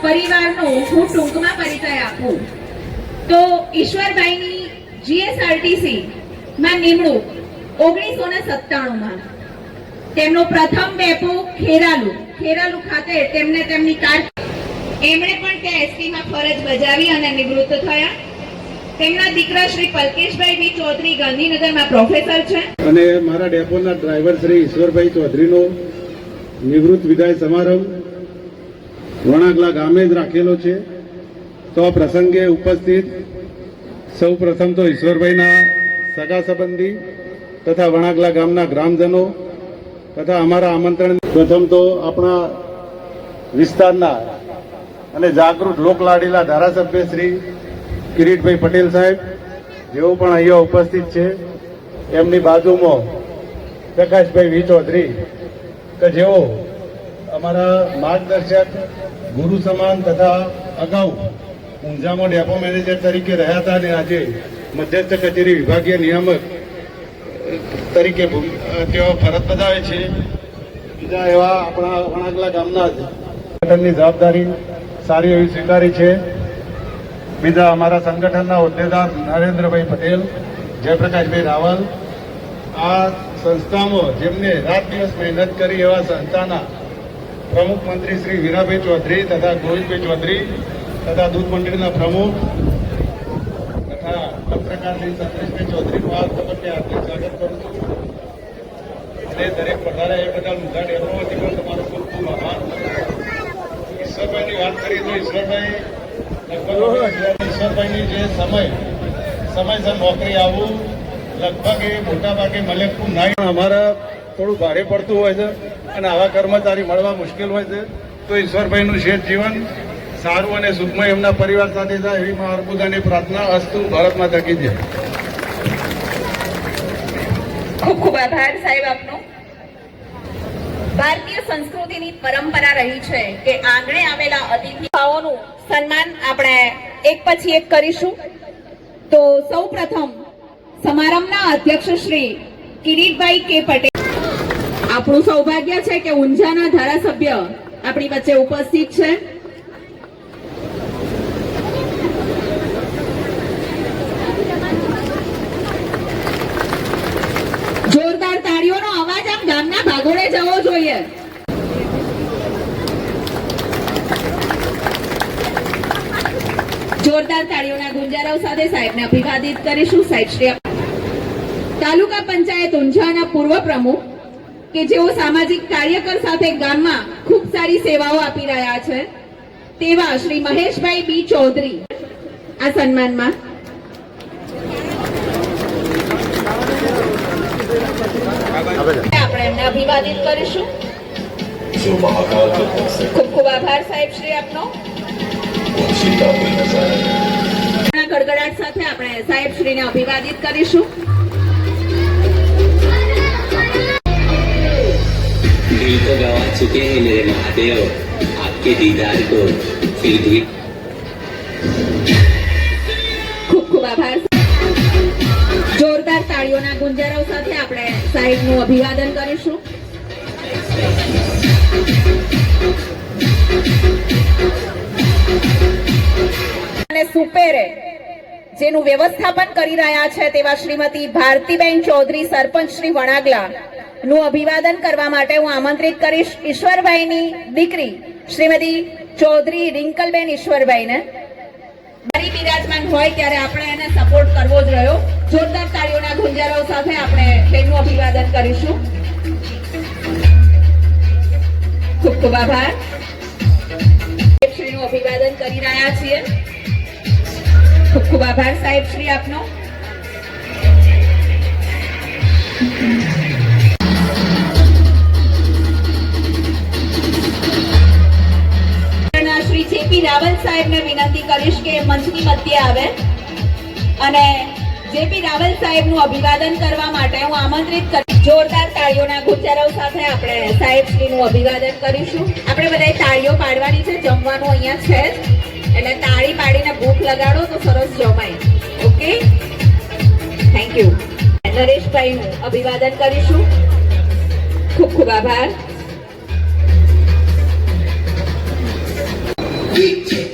પરિવારનો હું ટૂંકમાં પરિચય આપું તો ઈશ્વરભાઈની જીએસઆરટીસી માં નિમણૂક 1997માં તેમનો પ્રથમ ડેપો ખેરાલુ ખાતે તેમને તેમની એમણે પણ ત્યાં એસટી માં ફરજ બજાવી અને નિવૃત્ત થયા. તેમના દીકરા શ્રી પલકેશભાઈ બી ચૌધરી ગાંધીનગરમાં પ્રોફેસર છે અને મારા ડેપોના ડ્રાઈવર શ્રી ઈશ્વરભાઈ ચૌધરીનો નિવૃત્ત વિદાય સમારંભ વણાગલા ગામે જ રાખેલો છે. તો આ પ્રસંગે ઉપસ્થિત સૌ પ્રથમ તો ઈશ્વરભાઈના સગા સંબંધી તથા વણાગલા ગામના ગ્રામજનો તથા અમારા આમંત્રણ પ્રથમ તો આપણા વિસ્તારના અને જાગૃત લોકલાડીલા ધારાસભ્ય શ્રી કિરીટભાઈ પટેલ સાહેબ જેઓ પણ અહીંયા ઉપસ્થિત છે. એમની બાજુમાં પ્રકાશભાઈ વી ચૌધરી કે જેઓ અમારા માર્ગદર્શક ગુરુ સમાન તથા અગાઉ ઊંઝામાં ડેપો મેનેજર તરીકે રહ્યા હતા અને આજે મધ્યસ્થ કચેરી વિભાગીય નિયામક તરીકે તેઓ ફરજ બજાવે છે. બીજા એવા આપણા વણાગલા ગામના સંગઠનની જવાબદારી સારી એવી સ્વીકારી છે. બીજા અમારા સંગઠનના હોદ્દેદાર નરેન્દ્રભાઈ પટેલ, જયપ્રકાશભાઈ રાવલ, આ સંસ્થામાં જેમને રાત દિવસ મહેનત કરી એવા સંસ્થાના પ્રમુખ મંત્રી શ્રી વીરાભાઈ ચૌધરી તથા ગોવિંદભાઈ ચૌધરી તથા દૂધ મંડળીના પ્રમુખ તથા પત્રકાર શ્રી સંતોષભાઈ ચૌધરીનું આ તબક્કે હાર્દિક સ્વાગત કરું છું. અને દરેક પધારા એ બધા મુદ્દા ડેપોમાંથી પણ તમારો ખૂબ ખૂબ આભાર. ઈશ્વરભાઈની વાત કરીએ તો ઈશ્વરભાઈની જે સમયસર નોકરી આવવું લગભગ એ મોટા ભાગે મળે ખૂબ ના. અમારા થોડું ભારે પડતું હોય છે અને આવા કર્મચારી મળવા મુશ્કેલ હોય છે. તો ઈશ્વરભાઈનું શેઠ જીવન સારું અને સુખમય એમના પરિવાર સાથે જાય એવી મા અર્બુદાની પ્રાર્થના. અસ્તુ. ભારત માતા કી જય. ખૂબ ખૂબ આભાર સાહેબ આપનો. ભારતીય સંસ્કૃતિની પરંપરા રહી છે કે આંગણે આવેલા અતિથિઓનું સન્માન આપણે એક પછી એક કરીશું. તો સૌ પ્રથમ સમારંભના અધ્યક્ષ શ્રી કિરીટભાઈ કે પટેલ. આપણું સૌભાગ્ય છે કે ઊંઝાના ધારાસભ્ય આપણી વચ્ચે ઉપસ્થિત છે. જોરદાર તાળીઓનો અવાજ આમ ગામના ભાગોળે જવો જોઈએ. જોરદાર તાળીઓના ગુંજારવ સાથે સાહેબને અભિવાદિત કરીશું. સાહેબ શ્રી તાલુકા પંચાયત ઊંઝાના પૂર્વ પ્રમુખ કે જેઓ સામાજિક કાર્યકર સાથે ગામમાં ખૂબ સારી સેવાઓ આપી રહ્યા છે તેવા શ્રી મહેશભાઈ બી ચૌધરી આ સન્માનમાં આપણે એમને અભિવાદિત કરીશું. ખૂબ ખૂબ આભાર સાહેબ શ્રી આપનો. ગડગડાટ સાથે આપણે સાહેબ શ્રીને અભિવાદિત કરીશું. दिल को गवा चुके हैं मेरे महादेव, आपके दीदार को फिर भी. ખૂબ ખૂબ આભાર. જોરદાર તાળીઓના ગુંજારવ સાથે આપણે સાહેબનું અભિવાદન કરીશું. અને સુપેરે જેનું વ્યવસ્થાપન કરી રહ્યા છે તેવા શ્રીમતી ભારતીબેન ચૌધરી, સરપંચ શ્રી વણાગલા નું અભિવાદન કરવા માટે હું આમંત્રિત કરીશ ઈશ્વરભાઈની દીકરી શ્રીમતી ચૌધરી રિંકલબેન ઈશ્વરભાઈને. બિરાજમાન હોય ત્યારે આપણે એને સપોર્ટ કરવો જ રહ્યો. જોરદાર તાળીઓના ગુંજારવ સાથે આપણે તેનું અભિવાદન કરીશું. ખૂબ ખૂબ આભાર. શ્રીનું અભિવાદન કરી રહ્યા છીએ. ખૂબ ખૂબ આભાર સાહેબ શ્રી આપનો. શ્રી જેપી રાવલ સાહેબને વિનંતી કરીશ કે મંચની મધ્ય આવે. અને જેપી રાવલ સાહેબનું અભિવાદન કરવા માટે હું આમંત્રિત કરીશ. જોરદાર તાળીઓના ગુંજરાવ સાથે આપણે સાહેબશ્રીનું અભિવાદન કરીશું. આપણે બધાએ તાળીઓ પાડવાની છે, જમવાનું અહીંયા છે જ, એટલે તાળી પાડીને ભૂખ લગાડો તો સરસ જમાય. Okay, thank you. નરેશભાઈનું અભિવાદન કરીશું. ખૂબ ખૂબ આભાર.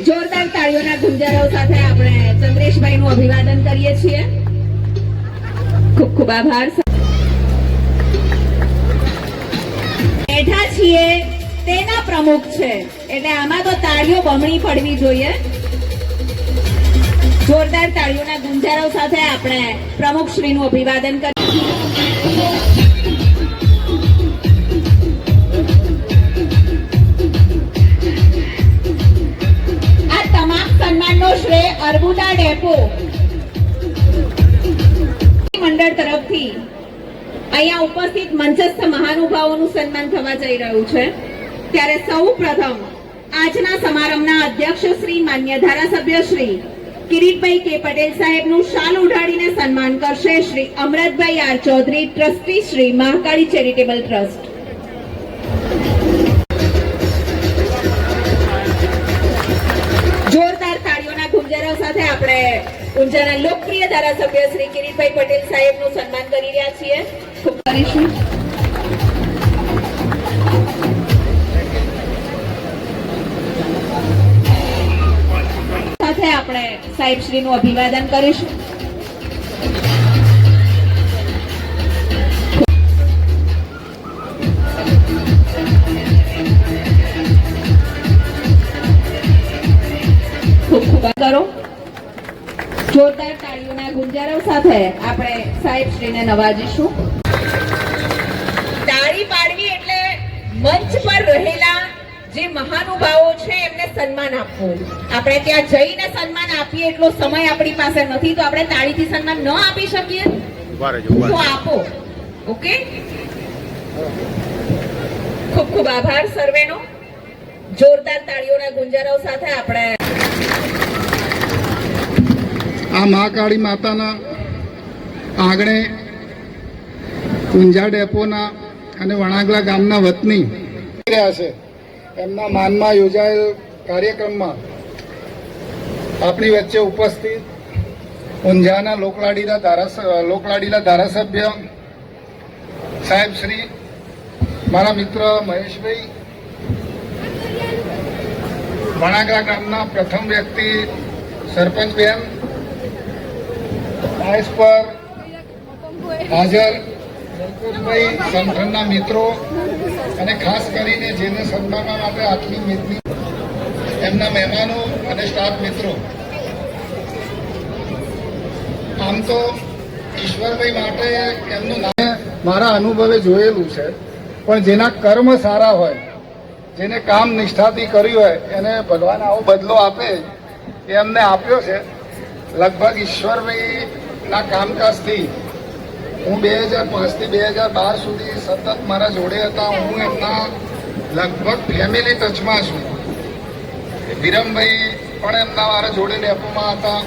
જોરદાર તાળીઓના ગુંજરાવ સાથે આપણે ચંદ્રેશભાઈનું અભિવાદન કરીએ છીએ. ખૂબ ખૂબ આભાર. બેઠા છીએ તેના પ્રમુખ છે એટલે આમાં તો તાળીઓ બમણી પડવી જોઈએ. જોરદાર તાળીઓના ગુંજરાવ સાથે આપણે પ્રમુખ શ્રીનું અભિવાદન કરીએ. આ તમામ સન્માનનો શ્રેય અર્બુદા ડેપો મંડળ તરફથી અહીંયા ઉપસ્થિત મંચસ્થ મહાનુભાવોનું સન્માન થવા જઈ રહ્યું છે. ત્યારે સૌ પ્રથમ આજના સમારંભના અધ્યક્ષ શ્રી માન્ય ધારાસભ્ય શ્રી કિરીટભાઈ કે પટેલ સાહેબનું શાલ ઉઢાડીને સન્માન કરશે Shri Amratbhai R Chaudhary, trustee Shri Mahakali charitable trust. જોરદાર તાળીઓના ગુંજરાવ સાથે આપણે ઊંઝાના લોકપ્રિય ધારાસભ્ય શ્રી કિરીટભાઈ પટેલ સાહેબનું સન્માન કરી રહ્યા છીએ. ખૂબ કરીશું. સાથે આપણે સાહેબશ્રીનું અભિવાદન કરીશું. ખૂબ ખૂબ કરો. જોરદાર તાળીઓના ગુંજરાવ સાથે આપણે સાહેબશ્રીને નવાજીશું. તાળી પાડવી એટલે મંચ પર રહેલા જે મહાનુભાવો છે એમને સન્માન આપવું. આપણે ત્યાં જઈને સન્માન આપીએ એટલો સમય આપણી પાસે નથી, તો આપણે તાળીથી સન્માન ન આપી શકીએ તો આપો. ઓકે, ખૂબ ખૂબ આભાર સર્વેનો. જોરદાર તાળીઓના ગુંજરાવ સાથે આપણે આ મહાકાળી માતાના આંગણે ઊંઝા ડેપોના અને વણાગલા ગામના વતની રહ્યા છે. એમના માનમાં યોજાયેલ કાર્યક્રમમાં આપણી વચ્ચે ઉપસ્થિત ઊંઝાના લોકલાડીલા ધારાસભ્ય સાહેબ શ્રી, મારા મિત્ર મહેશભાઈ, વણાગલા ગામના પ્રથમ વ્યક્તિ સરપંચ બેન, ડાયસ પર હાજર જલકુશભાઈ, સંગઠનના મિત્રો અને ખાસ કરીને જેને સન્માનવા માટે આટલી મિતની એમના મહેમાનો અને સ્ટાફ મિત્રો. આમ તો ઈશ્વરભાઈ માટે એમનું નામ મારા અનુભવે જોયેલું છે, પણ જેના કર્મ સારા હોય, જેને કામ નિષ્ઠાથી કર્યું હોય, એને ભગવાન આવો બદલો આપે એ એમને આપ્યો છે. લગભગ ઈશ્વરભાઈના કામકાજથી હું 2005 થી 2012 સુધી સતત મારા જોડે હતા. હું એમના લગભગ ફેમિલી ટચમાં છું. વિરમભાઈ પણ એમના મારા જોડે ડેપોમાં હતા.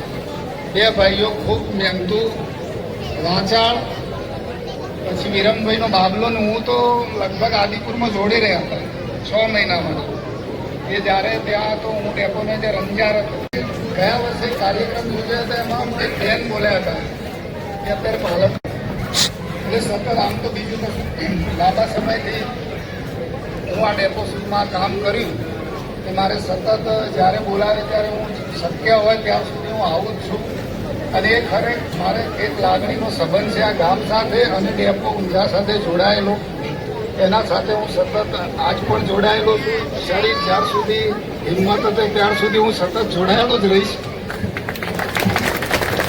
બે ભાઈઓ ખૂબ મહેનતુ, વાચાળ. પછી વિરમભાઈનો બાબલો ને હું તો લગભગ આદિપુરમાં જોડે રહ્યા હતા 6 મહિનામાં. એ જ્યારે ત્યાં તો હું ડેપોને જે રંજાર હતો, ગયા વર્ષે કાર્યક્રમ યોજ્યા હતા, એમાં એક બેન બોલ્યા હતા કે અત્યારે પાલક એટલે સતત આમ તો બીજું કશું લાંબા સમયથી હું આ ડેપોમાં કામ કર્યું કે મારે સતત જ્યારે બોલાવે ત્યારે હું શક્ય હોય ત્યાં સુધી હું આવું જ છું. અને એ ખરેખર મારે એક લાગણીનો સંબંધ છે આ ગામ સાથે અને ડેપો ઊંઝા સાથે જોડાયેલો. એના સાથે હું સતત આજ પણ જોડાયેલો છું. શરીર જ્યાર સુધી હિંમત હતી ત્યાર સુધી હું સતત જોડાયેલો જ રહીશ.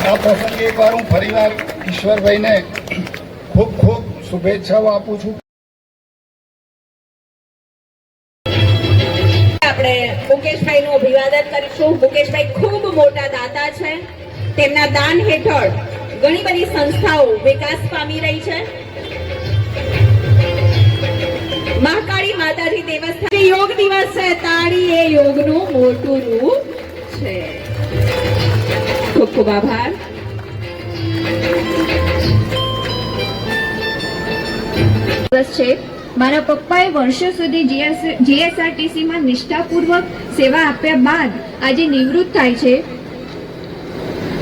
આ પ્રસંગે એકવાર હું ફરીવાર ઈશ્વરભાઈને ખૂબ ખૂબ શુભેચ્છાઓ આપું છું. આપણે મુકેશભાઈનું અભિવાદન કરીશું. મુકેશભાઈ ખૂબ મોટા દાતા છે. તેમના દાન હેઠળ ઘણી બધી સંસ્થાઓ વિકાસ પામી રહી છે. મહાકાળી માતાજી દેવસ્થાન યોગ દિવસ છે. તાળી એ યોગનું મોટું રૂપ છે. ખૂબ ખૂબ આભાર. દિવસ છે. મારા પપ્પાએ વર્ષો સુધી જીએસઆરટીસીમાં નિષ્ઠાપૂર્વક સેવા આપ્યા બાદ આજે નિવૃત્ત થાય છે.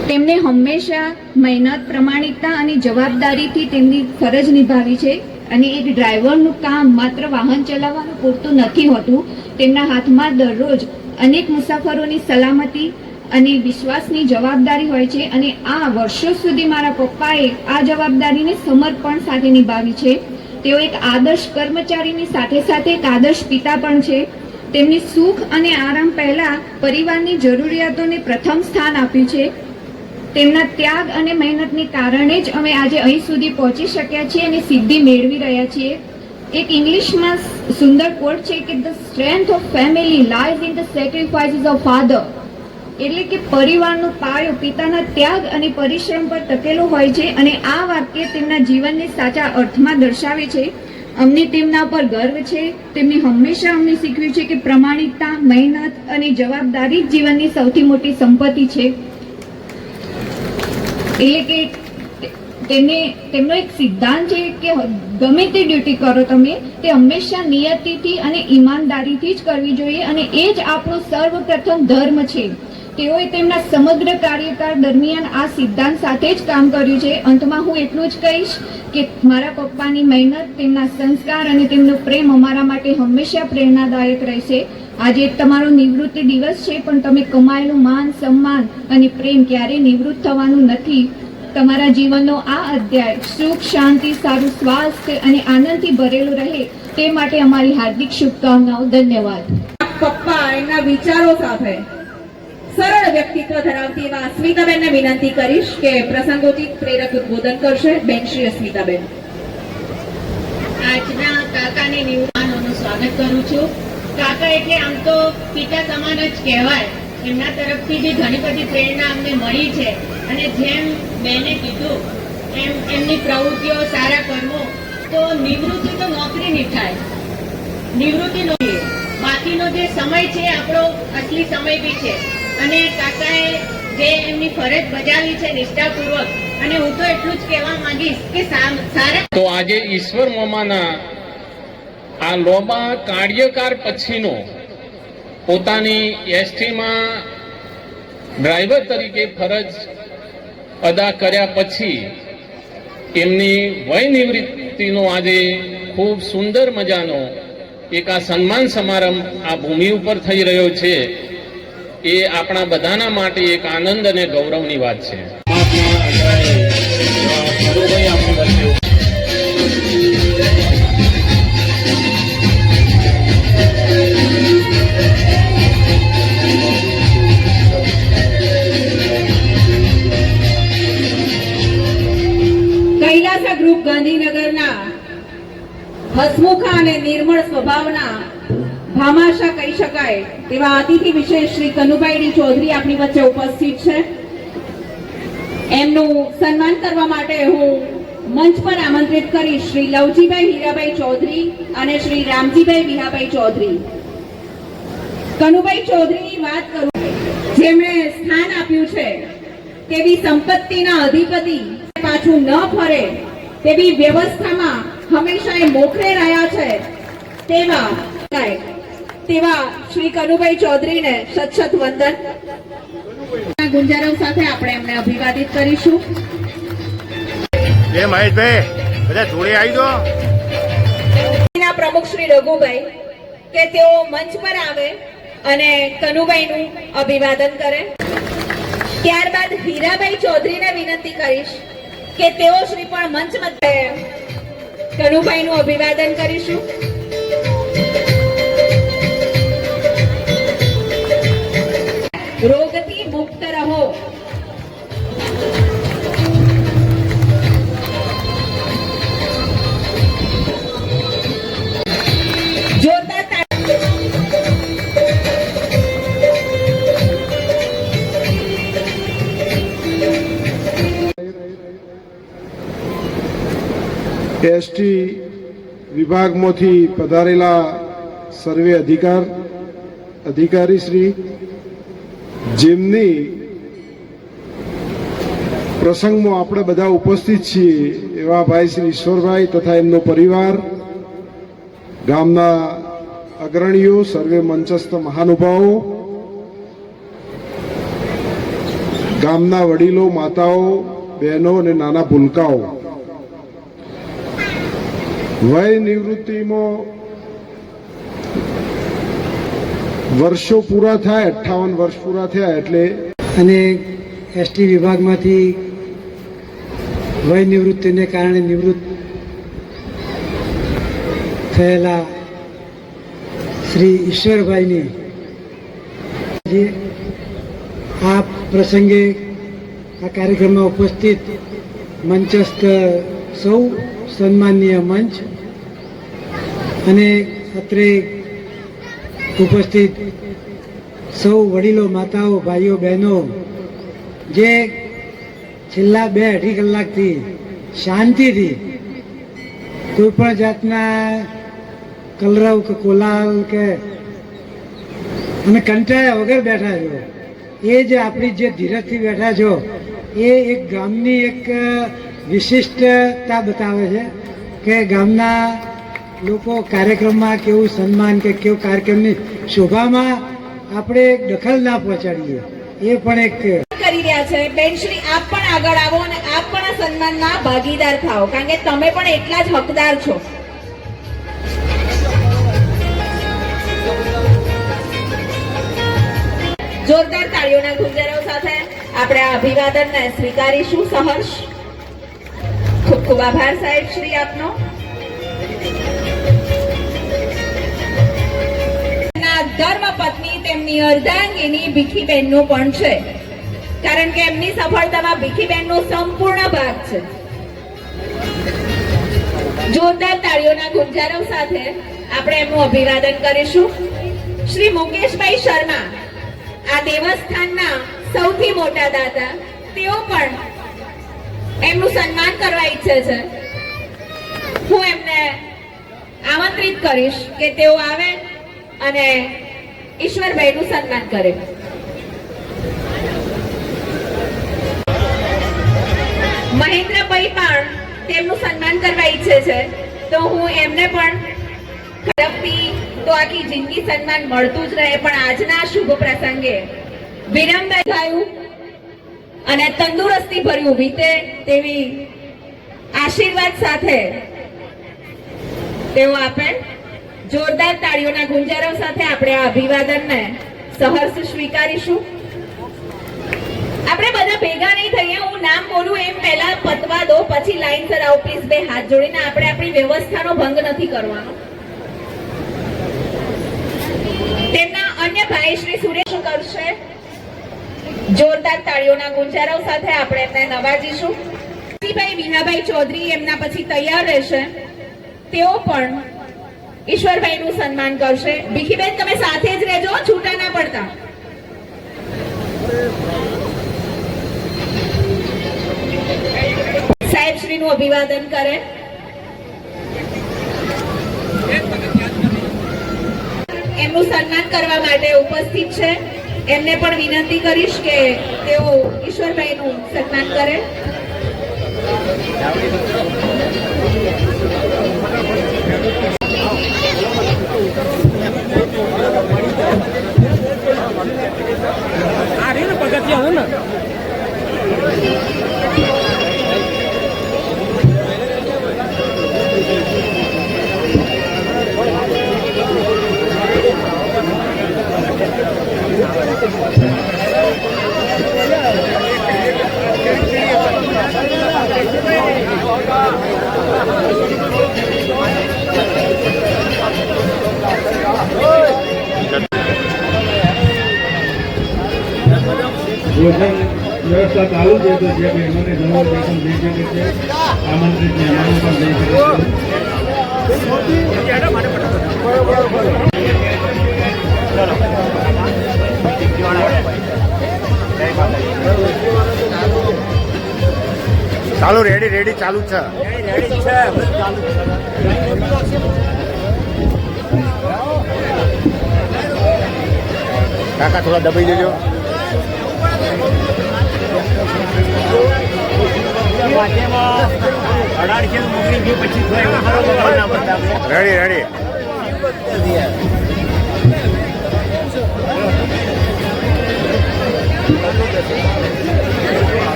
તેમણે હંમેશા મહેનત, પ્રમાણિકતા અને જવાબદારીથી તેમની ફરજ નિભાવી છે. અને એક ડ્રાઈવરનું કામ માત્ર વાહન ચલાવવાનું પૂરતું નથી હોતું. તેમના હાથમાં દરરોજ અનેક મુસાફરોની સલામતી અને વિશ્વાસની જવાબદારી હોય છે. અને આ વર્ષો સુધી મારા પપ્પાએ આ જવાબદારીને સમર્પણ સાથે નિભાવી છે. તેઓ એક આદર્શ કર્મચારીની સાથે સાથે એક આદર્શ પિતા પણ છે. તેમની સુખ અને આરામ પહેલા પરિવારની જરૂરિયાતોને પ્રથમ સ્થાન આપ્યું છે. તેમના ત્યાગ અને મહેનતને કારણે જ અમે આજે અહીં સુધી પહોંચી શક્યા છીએ અને સિદ્ધિ મેળવી રહ્યા છીએ. એક ઇંગ્લિશમાં સુંદર કોટ છે કે the strength of family lies in the sacrifices of father. એટલે કે પરિવારનો પાયો પિતાના ત્યાગ અને પરિશ્રમ પર ટકેલો હોય છે. અને આ વાક્ય તેમના જીવનને સાચા અર્થમાં દર્શાવે છે. અમને તેમના પર ગર્વ છે. તેમણે હંમેશા અમને શીખવ્યું છે કે પ્રમાણિકતા, મહેનત અને જવાબદારી જ જીવનની સૌથી મોટી સંપત્તિ છે. એટલે કે તેમનો એક સિદ્ધાંત છે કે ગમે તે ડ્યુટી કરો તમે, તે હંમેશા નિયતિથી અને ઈમાનદારીથી જ કરવી જોઈએ. અને એ જ આપણો સર્વપ્રથમ ધર્મ છે. તેઓએ તેમના સમગ્ર કાર્યકાળ દરમિયાન આ સિદ્ધાંત સાથે જ કામ કર્યું છે. અંતમાં હું એટલું જ કહીશ કે મારા પપ્પાની મહેનત, તેમના સંસ્કાર અને તેમનો પ્રેમ અમારા માટે હંમેશા પ્રેરણાદાયક રહેશે. આજે તમારો નિવૃત્તિ દિવસ છે, પણ તમે કમાયેલું માન, સન્માન અને પ્રેમ ક્યારેય નિવૃત્ત થવાનું નથી. તમારા જીવનનો આ અધ્યાય સુખ, શાંતિ, સારું સ્વાસ્થ્ય અને આનંદથી ભરેલું રહે તે માટે અમારી હાર્દિક શુભકામનાઓ. ધન્યવાદ. પપ્પા એમના વિચારો સાથે સરળ વ્યક્તિત્વ ધરાવતી એવા અસ્મિતાબેનને વિનંતી કરીશ કે પ્રસંગોચિત પ્રેરક ઉદ્બોધન કરશે. બેન શ્રી અસ્મિતાબેન. આજના કાકાની નિવૃત્તિનું સ્વાગત કરું છું. કાકા એટલે આમ તો પિતા સમાન જ કહેવાય. એમના તરફથી બી ઘણી બધી પ્રેરણા અમને મળી છે. અને જેમ બેને કીધું એમ એમની પ્રવૃત્તિઓ, સારા કર્મો, તો નિવૃત્તિ તો નોકરીની થાય, નિવૃત્તિ નો બાકીનો જે સમય છે આપણો અસલી સમય બી છે. અને કાકાએ જે એમની ફરજ બજાવી છે નિષ્ઠાપૂર્વક, અને હું તો એટલું જ કહેવા માંગીશ કે સારા તો આજે ઈશ્વર મામાના આ લોબા કાર્યકાળ પછીનો પોતાની એસટીમાં ડ્રાઈવર તરીકે ફરજ અદા કર્યા પછી એમની વય નિવૃત્તિનો આજે ખૂબ સુંદર મજાનો એક આ સન્માન સમારંભ આ ભૂમિ ઉપર થઈ રહ્યો છે. એ આપણા બધાના માટે એક આનંદ અને ગૌરવની વાત છે. કૈલાસા ગ્રુપ ગાંધીનગરના હસમુખા અને નિર્મળ સ્વભાવના ભામાશા કહી શકાય તેવા અતિથિ વિશેષ શ્રી કનુભાઈ ડી ચૌધરી આપણી વચ્ચે ઉપસ્થિત છે. એમનું સન્માન કરવા માટે હું મંચ પર આમંત્રિત કરીશ શ્રી લવજીભાઈ હીરાભાઈ ચૌધરી અને શ્રી રામજીભાઈ વિહાભાઈ ચૌધરી. કનુભાઈ ચૌધરીની વાત કરું, જેમણે સ્થાન આપ્યું છે તેવી સંપત્તિના અધિપતિ પાછું ન ફરે તેવી વ્યવસ્થામાં હંમેશા એ મોખરે રહ્યા છે તેવા શ્રી કનુભાઈ ચૌધરીને સત વંદન. ગુંજારવ સાથે આપણે એમને અભિવાદિત કરીશું. મહેશભાઈ બધા જોડે આવી દો. પ્રમુખ શ્રી રઘુભાઈ કે તેઓ મંચ પર આવે અને કનુભાઈનું અભિવાદન કરે. ત્યારબાદ હીરાભાઈ ચૌધરીને વિનંતી કરીશ કે તેઓ શ્રી પણ મંચ મધ્યે કનુભાઈનું અભિવાદન કરીશું. રોગથી મુક્ત રહો. જોતા એસટી વિભાગમાંથી પધારેલા સર્વે અધિકારીશ્રી, જેમની પ્રસંગમાં આપણે બધા ઉપસ્થિત છીએ એવા ભાઈ શ્રી ઈશ્વરભાઈ તથા એમનો પરિવાર, ગામના અગ્રણીઓ, સર્વે મંચસ્થ મહાનુભાવો, ગામના વડીલો, માતાઓ, બહેનો અને નાના ભૂલકાઓ, વય નિવૃત્તિમાં વર્ષો પૂરા થાય, 58 વર્ષ પૂરા થયા એટલે અને એસટી વિભાગમાંથી વય નિવૃત્તિને કારણે નિવૃત્ત થયેલા શ્રી ઈશ્વરભાઈની આ પ્રસંગે આ કાર્યક્રમમાં ઉપસ્થિત મંચસ્થ સૌ સન્માનીય મંચ અને અત્રે ઉપસ્થિત સૌ વડીલો, માતાઓ, ભાઈઓ, બહેનો જે છેલ્લા 2-2.5 કલાકથી શાંતિથી કોઈ પણ જાતના કલરવ કે કોલાહલ કે અને કંટાળ્યા વગર બેઠા છો, એ જે આપણી જે ધીરજથી બેઠા છો એ એક ગામની એક વિશિષ્ટતા બતાવે છે કે ગામના લોકો કાર્યક્રમમાં કેવું સન્માન કે કેવું કાર્યક્રમની શોભામાં આપણે દખલ ના પહોંચાડીએ, એ પણ એક કરી રહ્યા છે. બેનશ્રી, આપ પણ આગળ આવો અને આપ પણ આ સન્માનમાં ભાગીદાર થાઓ, કારણ કે તમે પણ એટલા જ હકદાર છો. જોરદાર તાળીઓના ગુંજરાઓ સાથે આપણે આ અભિવાદનને સ્વીકારીશું. સહર્ષ. ખૂબ ખૂબ આભાર સાહેબ શ્રી આપનો. ધર્મપત્ની તેમની અર્ધાંગીની ભીખીબેનનું પણ છે, કારણ કે એમની સફળતામાં ભીખીબેનનો સંપૂર્ણ ભાગ છે. જોરદાર તાળીઓના ગુંજારવ સાથે આપણે એમનું અભિવાદન કરીશું. શ્રી મુકેશભાઈ શર્મા, આ દેવસ્થાનના સૌથી મોટા દાતા, તેઓ પણ એમનું સન્માન કરવા ઈચ્છે છે. હું એમને આમંત્રિત કરીશ કે તેઓ આવે અને ઈશ્વરભાઈનું સન્માન કરે. મહેન્દ્રભાઈ પણ તેમનું સન્માન કરવા ઈચ્છે છે, તો હું એમને પણ તરફથી તો આખી જિંદગી સન્માન મળતું જ રહે, પણ આજના શુભ પ્રસંગે વિરમભાઈ થયું અને તંદુરસ્તી ભર્યું વીતે તેવી આશીર્વાદ સાથે તેઓ આપે. જોરદાર તાળીઓના ગુંજારવ સાથે આપણે આ અભિવાદનને સહર્ષ સ્વીકારીશું. આપણે બધા ભેગા નહીં થઈએ, હું નામ બોલું એમ પહેલા પતવા દો, પછી લાઈનસર આવો પ્લીઝ. 2 હાથ જોડીને આપણે આપણી વ્યવસ્થાનો ભંગ નથી કરવાનો. તેમના અન્ય ભાઈ શ્રી સુરેશ કરશે. જોરદાર તાળીઓના ગુંજારવ સાથે આપણે એમને નવાજીશું. ભાઈ વીણાભાઈ ચૌધરી એમના પછી તૈયાર રહેશે, તેઓ પણ ઈશ્વરભાઈનું સન્માન કરશે. ભીખીબેન, તમે સાથે જ રહેજો, છૂટા ના પડતા. સાહેબ શ્રીનું અભિવાદન કરે. એમનું સન્માન કરવા માટે ઉપસ્થિત છે, એમને પણ વિનંતી કરીશ કે તેઓ ઈશ્વરભાઈનું સન્માન કરે. વ્યવસ્થા ચાલુ છે, તો જે બહેનોને જરૂર છે પણ જઈ શકે છે, આમંત્રિત મહેમાનો પણ જઈ શકે ચાલો રેડી ચાલુ છે. કાકા થોડા દબાઈ દેજો. રેડી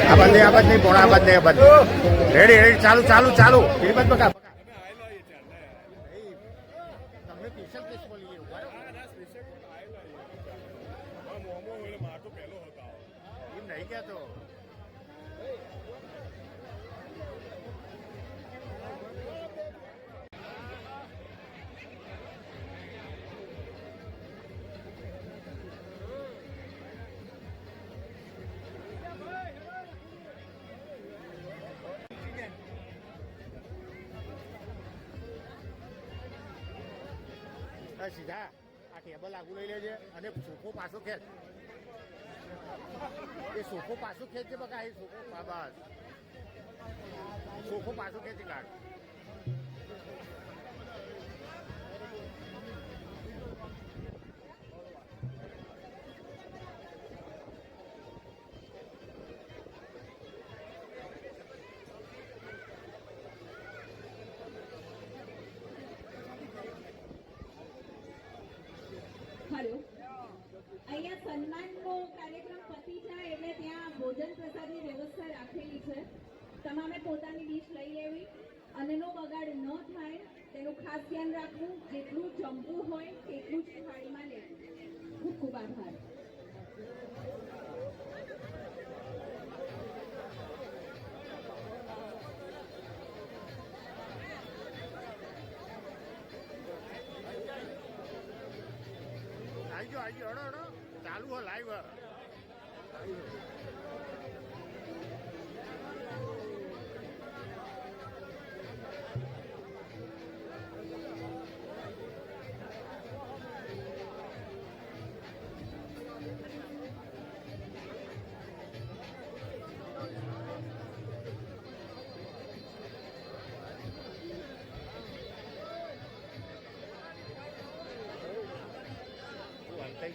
આ બંધ નહીં પોણા આ બંધ રેડી રેડી ચાલુ ચાલુ ચાલુ હિંમત બકા તમને સ્પેશિયલ કેસ બોલી એમ નહીં કહેતો સીધા આ ટેબલ આગું લઈ લેજે અને સોફો પાછો ખેંચ એ સોફો પાછો ખેંચજે બકા એ સોફો બસ સોફો પાછો ખેંચી કાઢ હલો, અહીંયા સન્માનનો કાર્યક્રમ પતી જાય એટલે ત્યાં ભોજન પ્રસાદની વ્યવસ્થા રાખેલી છે. તમામે પોતાની ડીશ લઈ લેવી અને નો બગાડ ન થાય તેનું ખાસ ધ્યાન રાખવું. જેટલું જમવું હોય તેટલું જ થાળીમાં લેવું. ખૂબ ખૂબ આભાર. આવી ગયો હડો ચાલુ હો લાઈવ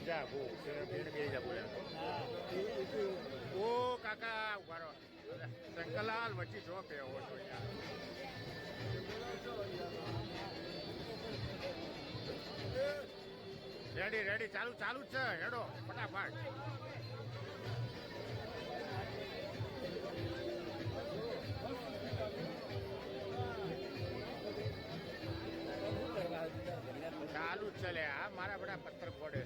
જા બહુ બે જા બોલ્યા ઓ કાકા ઉભા રહો શંકરલાલ વચ્ચે જો પે હો તો રેડી રેડી ચાલુ ચાલુ જ છે હેડો ફટાફટ ચાલુ જ ચલે આ મારા બધા પથ્થર પડે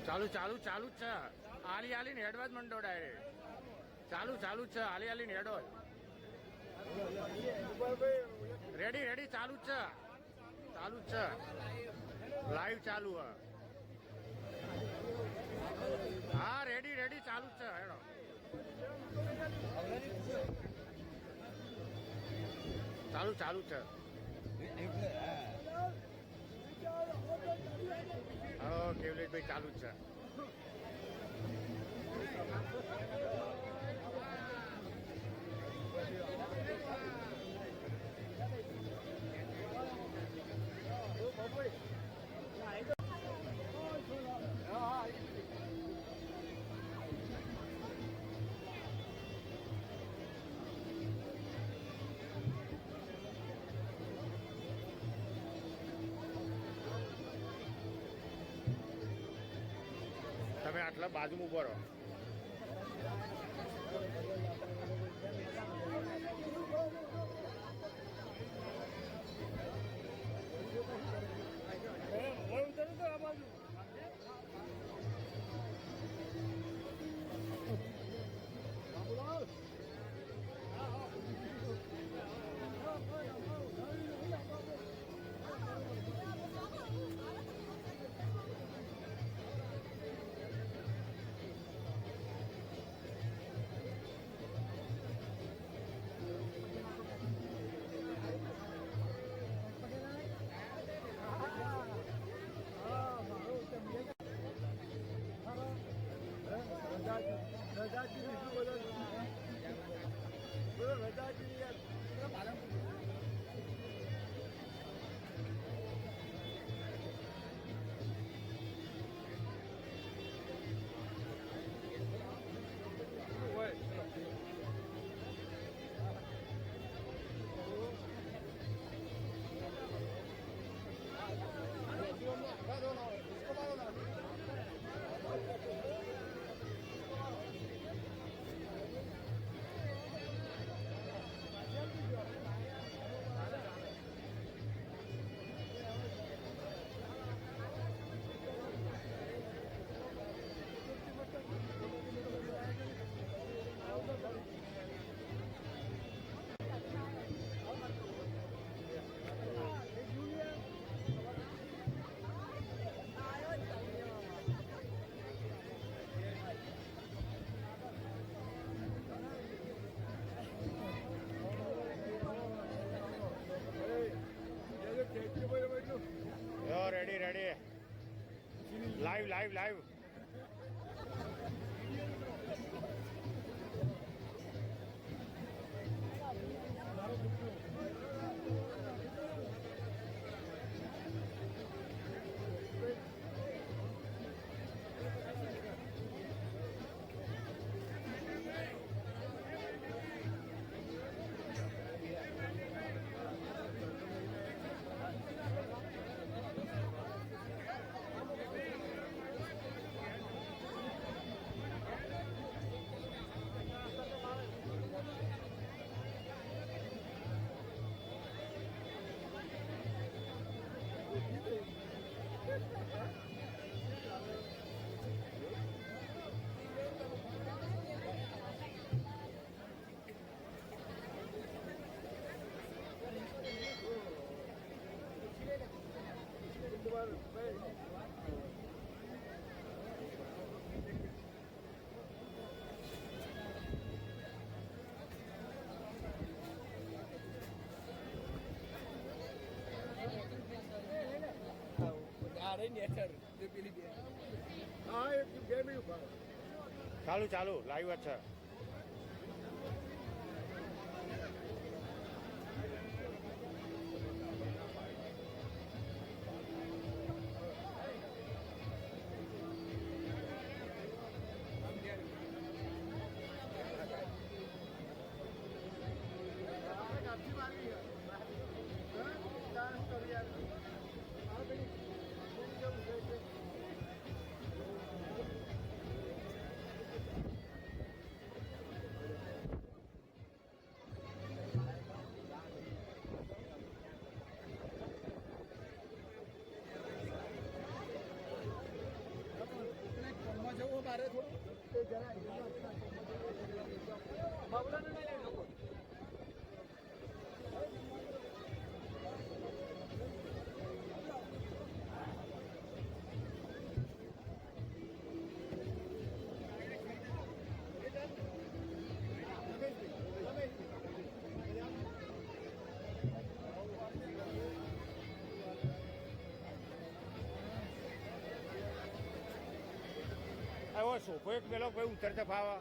ચાલુ ચાલુ ચાલુ જ છે આલી આલી ને હેડવા જ મંડો ડાયરેક્ટ ચાલુ ચાલુ જ છે આલી આલી ને હેડો રેડી રેડી ચાલુ જ છે ચાલુ જ છે લાઈવ ચાલુ હા રેડી રેડી ચાલુ જ છે હેડો ચાલુ ચાલુ છે હા કેવલેશભાઈ ચાલુ જ છે. તમે આટલા બાજુમાં ઉભો રહો. Ready ready live live live. ચાલુ ચાલુ લાઈવ જ છે. સોફો એક મેલો ભાઈ ઉતરતા ફાવા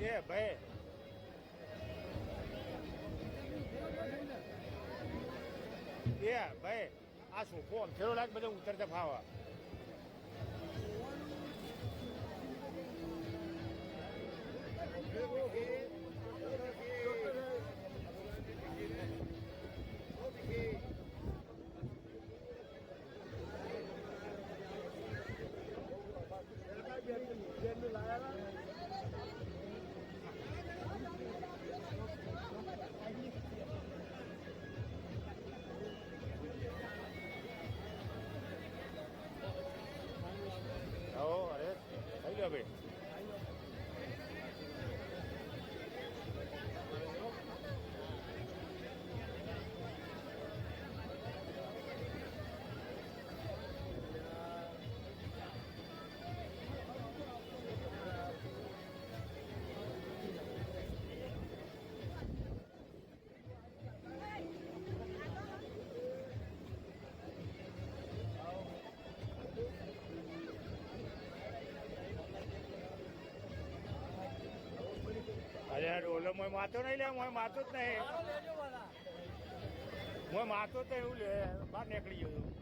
એ ભાઈ એ ભાઈ આ સોફો અમથેરો લાગ બધા ઉતરતા ફાવા અરે થઈ ગયો ભાઈ અરે ઓલો મોય માતો નહીં લે મોય માતો જ નહીં મોય માતો જ નહીં એવું લે બહાર નીકળી ગયો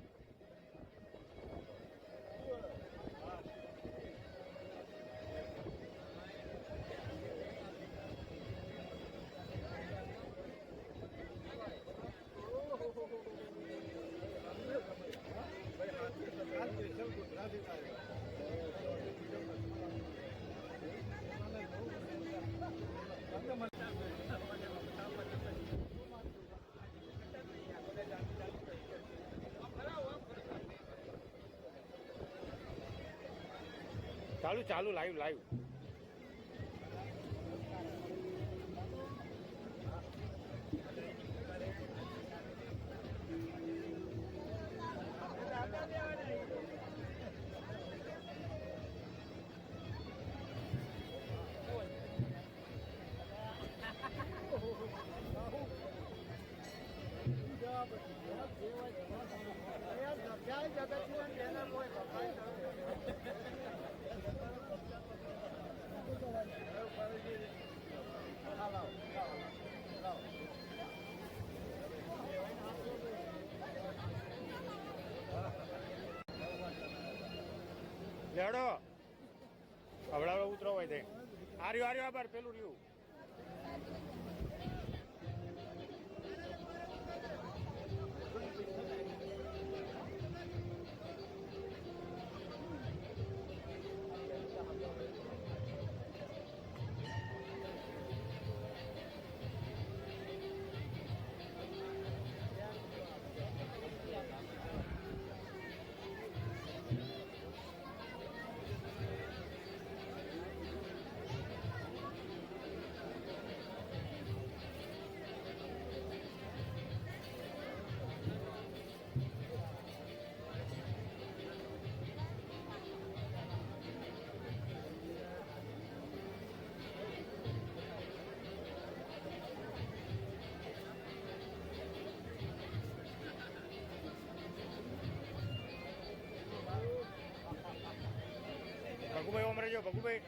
ચાલુ ચાલુ લાઈવ લાઈવ લેડો હવડાવડો ઉતરો હોય તે આર્યો આબાર પેલું રહ્યું ભગુભાઈ ઓમ રહેજો ભગુભાઈ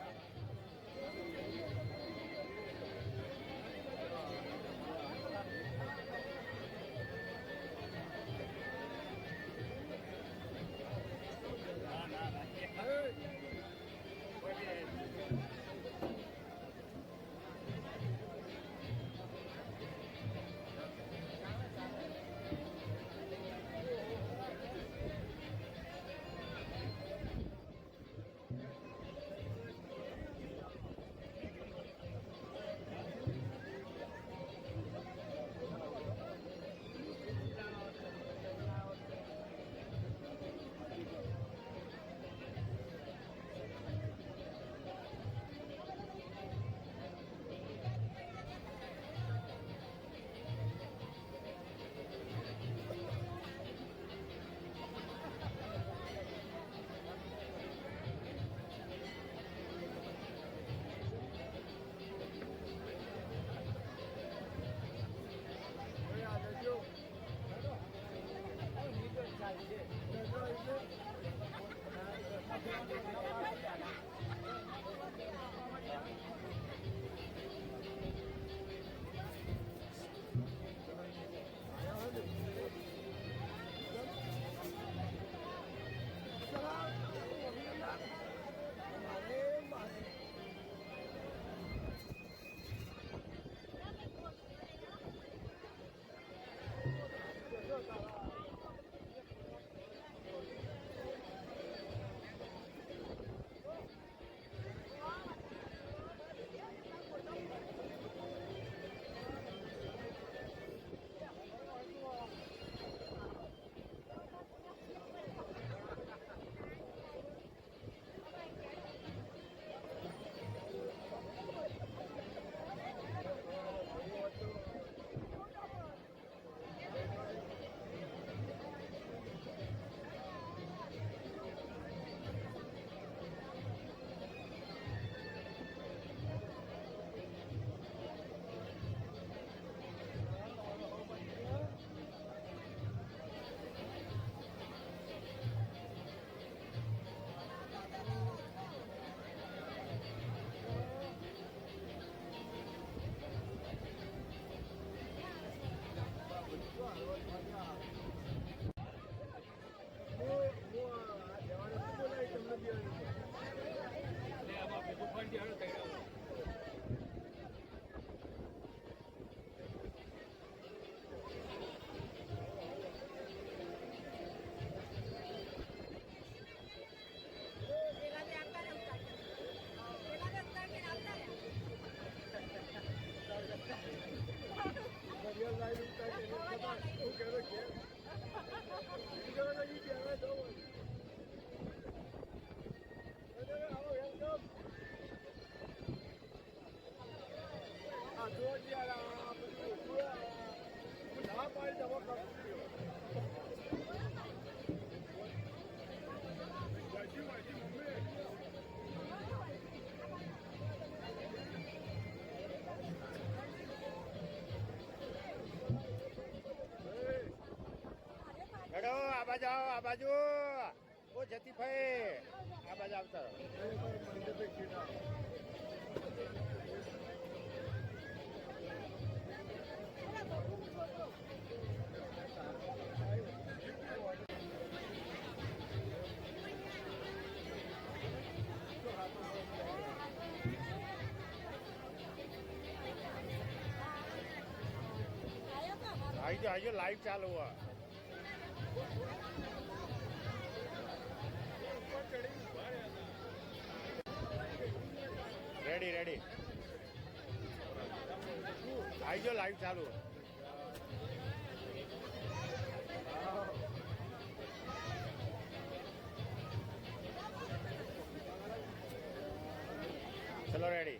હેડો આ બાજુ આવો, આ બાજુ ઓ જતીભાઈ આ બાજુ આવતા રહો. આજો લાઈવ ચાલુ હોય. રેડી રેડી આજો લાઈવ ચાલુ. ચલો રેડી.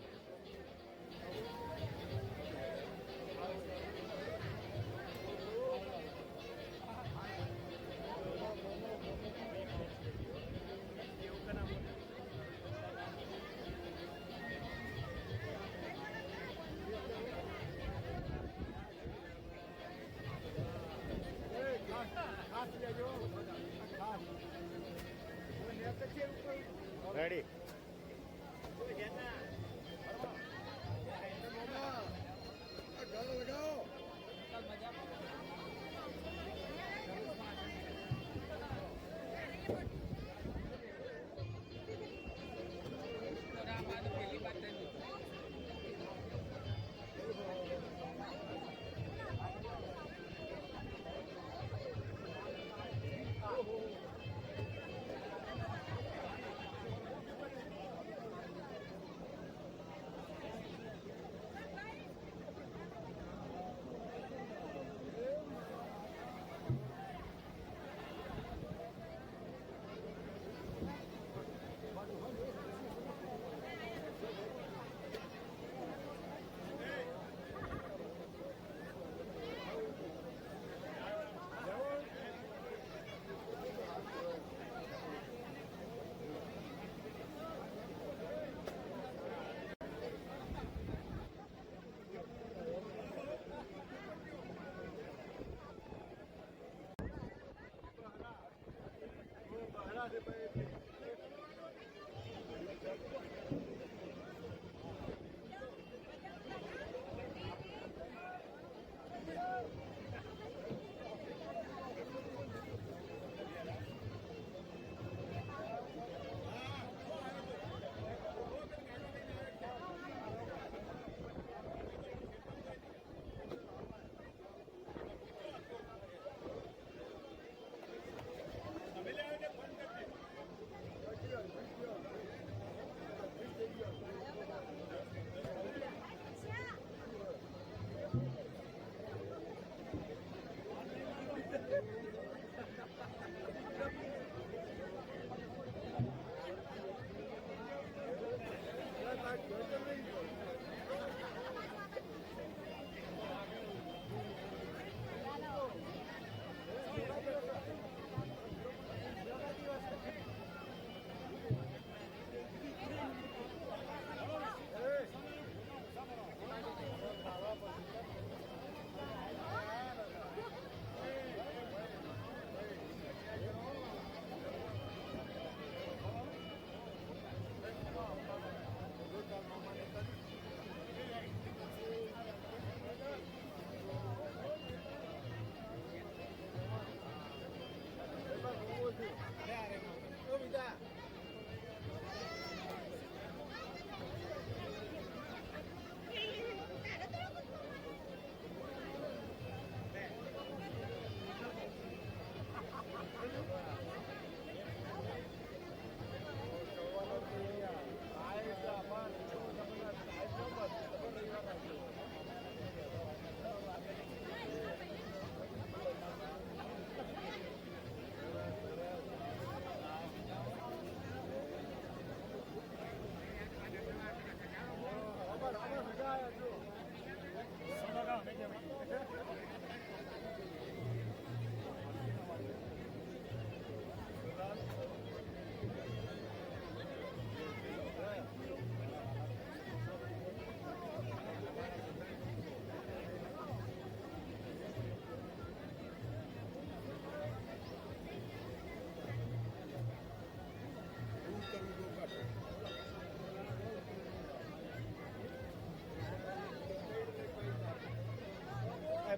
રેડી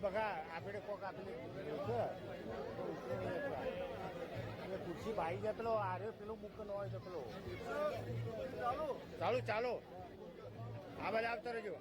બગા આપણે કોક આપેલી ખુરશી ભાઈ છે પેલો આરે પેલો મુક ન હોય છે પેલો ચાલો ચાલો આ બધા આવતા રહેજો.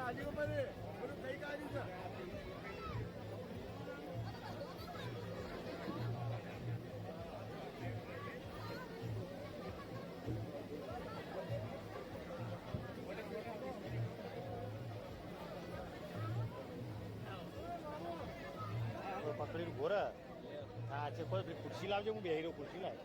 આજે બધું કઈ કાઢ્યું છે. પકડીને ઘોર હા છે કોઈ ખુરશી લાવજો હું બેહી રહ્યો ખુરશી લાવ.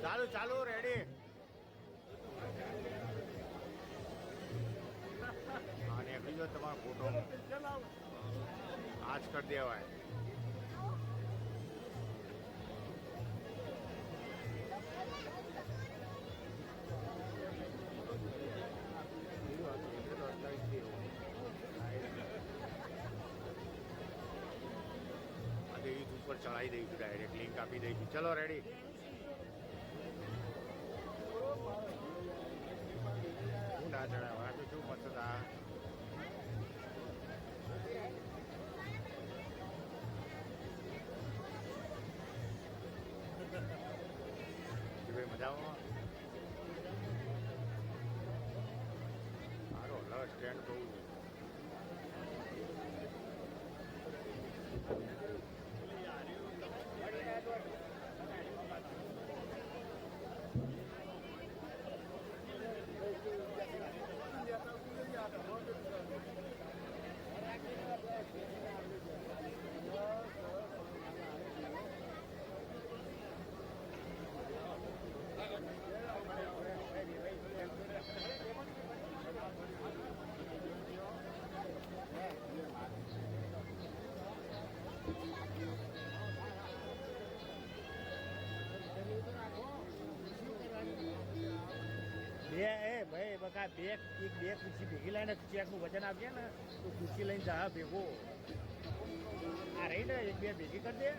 ચાલુ ચાલુ રેડી. હા નીકળી જાઓ તમારો ફોટો આજ કરી દેવાય. આજે યુથ ઉપર ચડાવી દઈશું ડાયરેક્ટ લિંક આપી દઈશું. ચલો રેડી. હું ના ચડાવ આ તો શું પસંદ આ ભાઈ મજામાં સારો હલો સ્ટેન્ડ બહુ બે એ ભાઈ બકા બે એક બે ખુરશી ભેગી લઈને ચેકનું વજન આપીએ ને તો ખુરશી લઈને જા ભેગો આ રહી ને એક બે ભેગી કરી દે.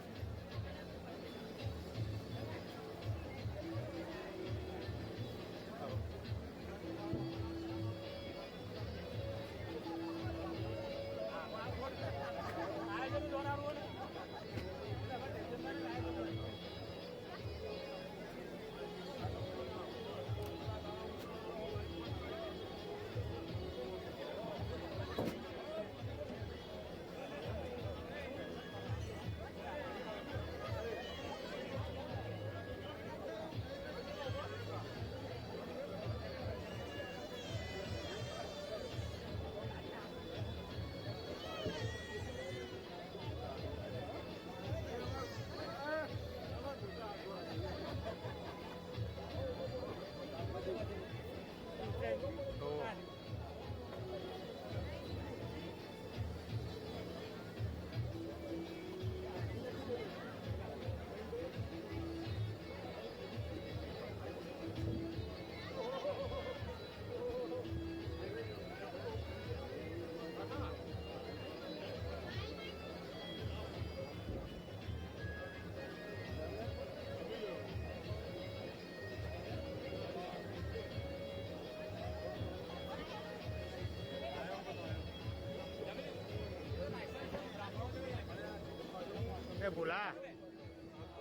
એ બોલા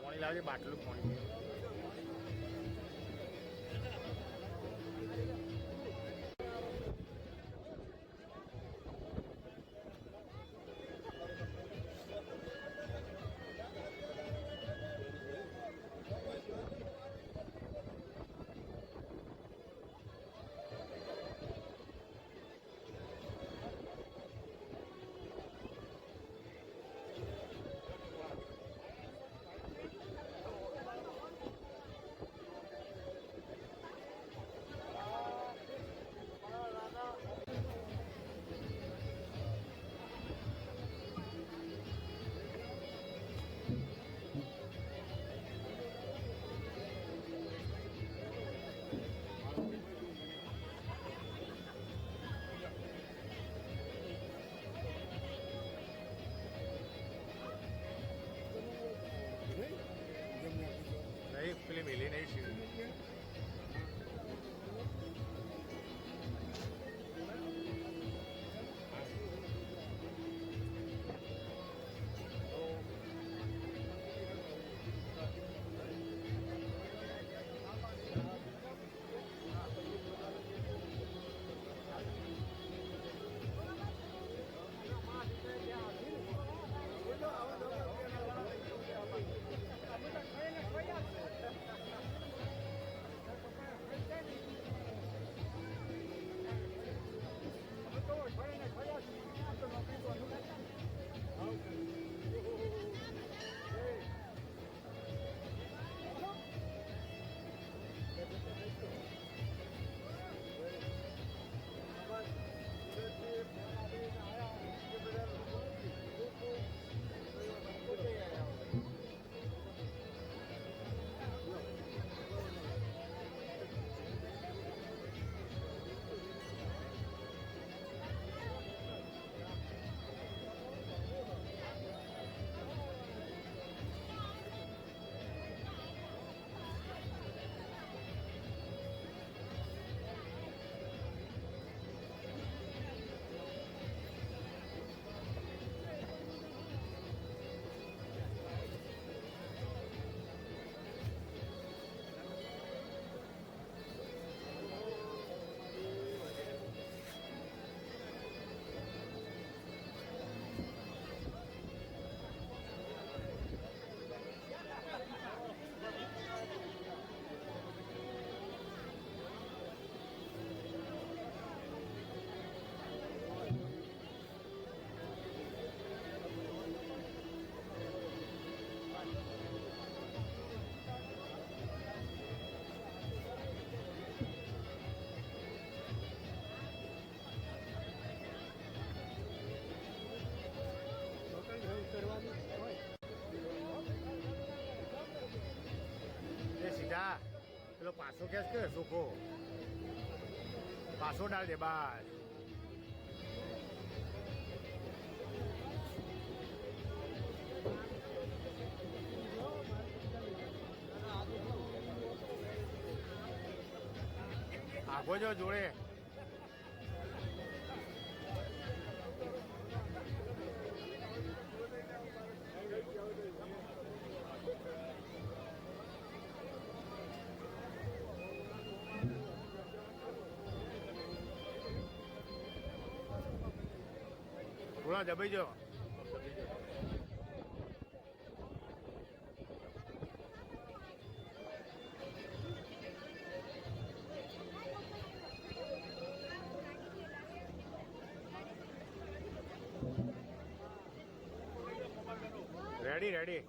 પાણી લાવજે બાટલું પાણી. મારી પેલી મેલી નહીં છે. એ સીધા પેલો પાછો કેસ કે સુખો પાછો ડાલ દે બસ. આગો જો જોડે. થોડા દબાઈ જાઓ. Ready ready.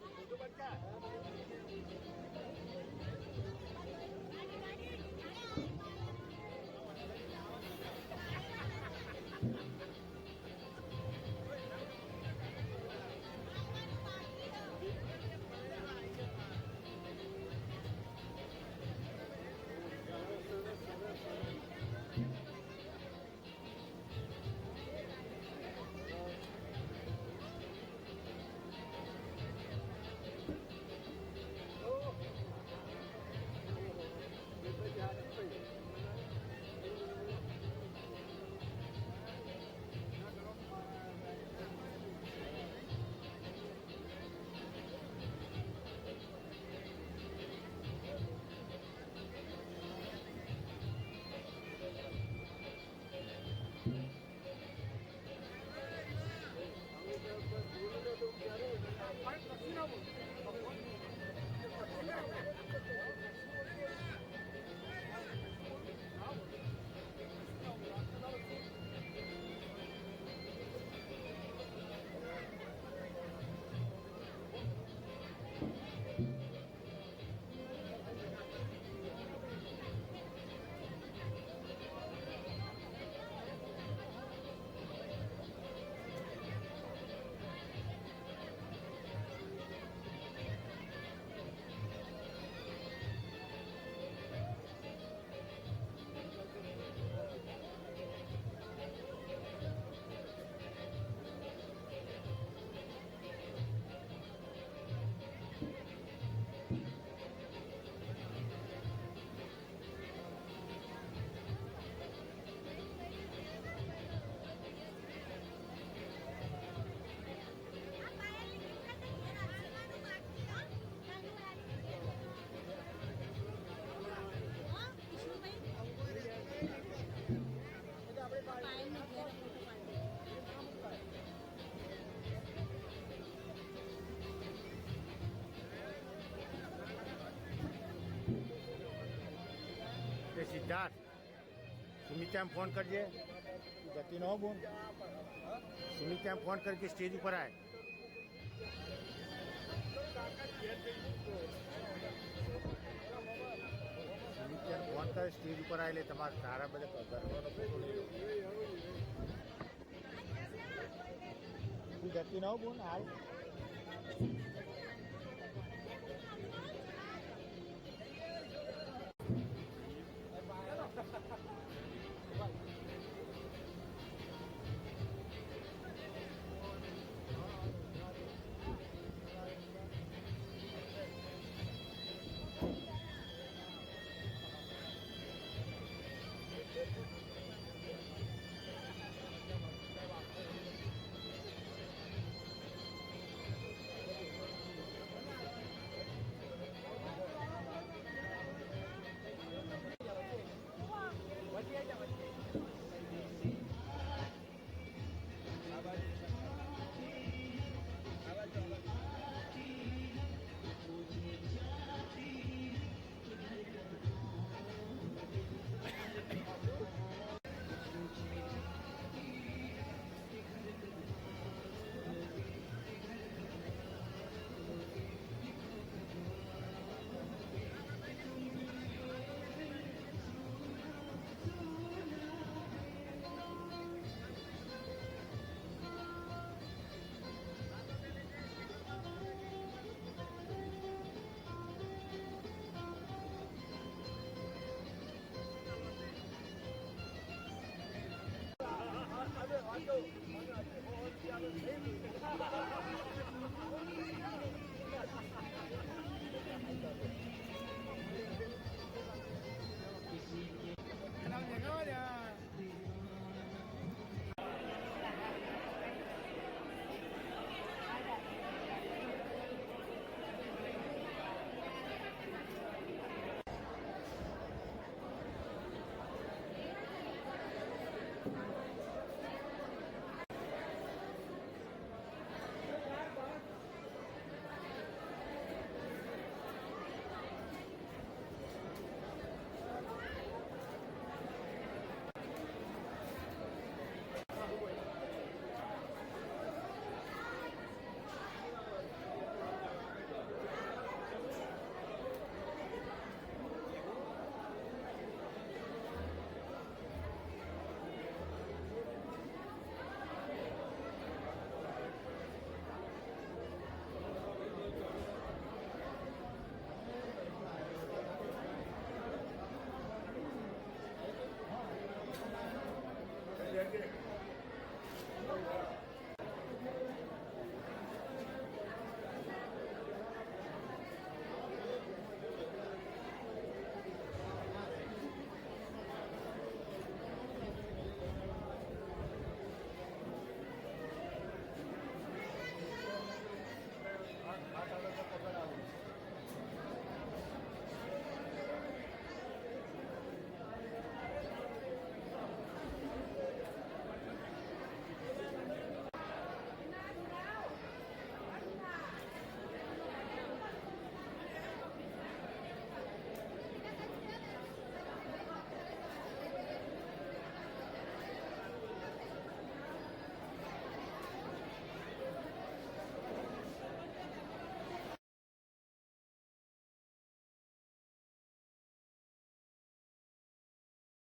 સિદ્ધાર્થ સુમિત્યામ ફોન કરજે જતી ન હો બોલ સુમિત્યામ ફોન કરજે સ્ટેજ ઉપર આય સુમિત્યામ ફોન કરે સ્ટેજ ઉપર આય એટલે તમારે તારા બધા ગરબાનો ફોટો લઈ લો તું જતી ન હો બોલ હાલ